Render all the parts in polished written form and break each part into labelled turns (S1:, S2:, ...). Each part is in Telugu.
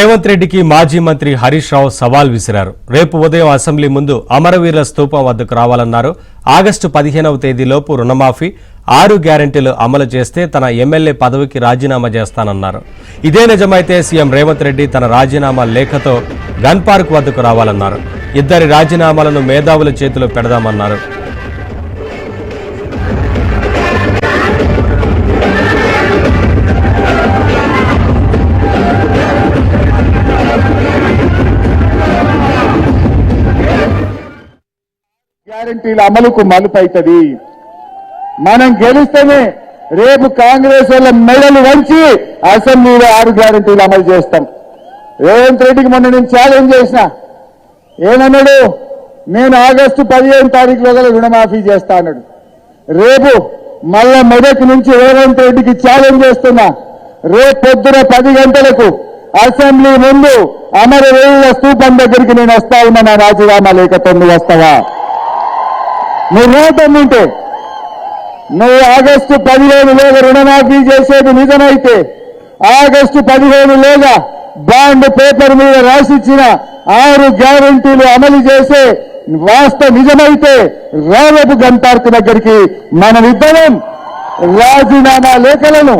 S1: రేవంత్ రెడ్డికి మాజీ మంత్రి హరీష్ రావు సవాల్ విసిరారు. రేపు ఉదయం అసెంబ్లీ ముందు అమరవీరుల స్తూపం వద్దకు రావాలన్నారు. ఆగస్టు 15వ తేదీలోపు రుణమాఫీ 6 గ్యారెంటీలు అమలు చేస్తే తన ఎమ్మెల్యే పదవికి రాజీనామా చేస్తానన్నారు. ఇదే నిజమైతే సీఎం రేవంత్ రెడ్డి తన రాజీనామా లేఖతో గన్ పార్క్ వద్దకు రావాలన్నారు. ఇద్దరి రాజీనామాలను మేధావుల చేతిలో పెడదామన్నారు.
S2: గ్యారెంటీల అమలుకు మలుపైతది. మనం గెలిస్తేనే రేపు కాంగ్రెస్ వాళ్ళ మెడలు వంచి అసెంబ్లీలో 6 గ్యారెంటీలు అమలు చేస్తాం. రేవంత్ రెడ్డికి మొన్న నేను ఛాలెంజ్ చేసిన, ఏమన్నాడు? నేను ఆగస్టు 15వ తారీఖులో రుణమాఫీ చేస్తా అన్నాడు. రేపు మళ్ళా మెదక్ నుంచి రేవంత్ రెడ్డికి ఛాలెంజ్ చేస్తున్నా, రేపు పొద్దున 10 గంటలకు అసెంబ్లీ ముందు అమరవీరుల స్తూపం దగ్గరికి నేను వస్తా ఉన్నా. నా రాజీనామా లేఖతో నువ్వు వస్తావా? నువ్వు నోటమ్ముంటే నువ్వు ఆగస్టు 15లోగా రుణమాఫీ చేసేది నిజమైతే, ఆగస్టు 15లోగా బాండ్ పేపర్ మీద రాసిచ్చిన 6 గ్యారెంటీలు అమలు చేసే వాస్తవ నిజమైతే రేపు గన్ పార్క్ దగ్గరికి మనమిద్దరం రాజీనామా లేఖలను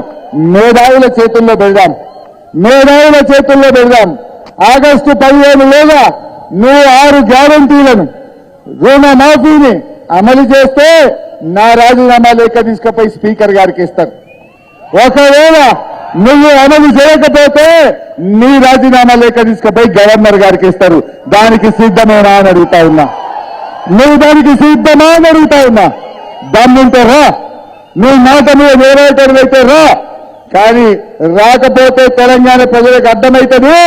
S2: మేధావుల చేతుల్లో పెడదాం. ఆగస్టు 15లోగా నువ్వు 6 గ్యారెంటీలను రుణమాఫీని అమలు చేస్తే నా రాజీనామా లేఖ తీసుకుపోయి స్పీకర్ గారికి ఇస్తారు. ఒకవేళ నువ్వు అమలు చేయకపోతే నీ రాజీనామా లేఖ తీసుకుపోయి గవర్నర్ గారికి ఇస్తారు. దానికి సిద్ధమేనా అని అడుగుతా ఉన్నా. నువ్వు దానికి సిద్ధమా అని అడుగుతా ఉన్నా. దమ్ముంటే రా, నువ్వు మాట మీద వేరేటైతే రా. కానీ రాకపోతే తెలంగాణ ప్రజలకు అర్థమైతుంది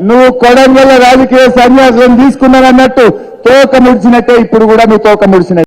S2: నువ్వు కొడంగల్ రాజకీయ సన్యాసం తీసుకున్నావన్నట్టు తోక ముడిచినట్టే ఇప్పుడు కూడా నువ్వు తోక ముడిచినట్టు.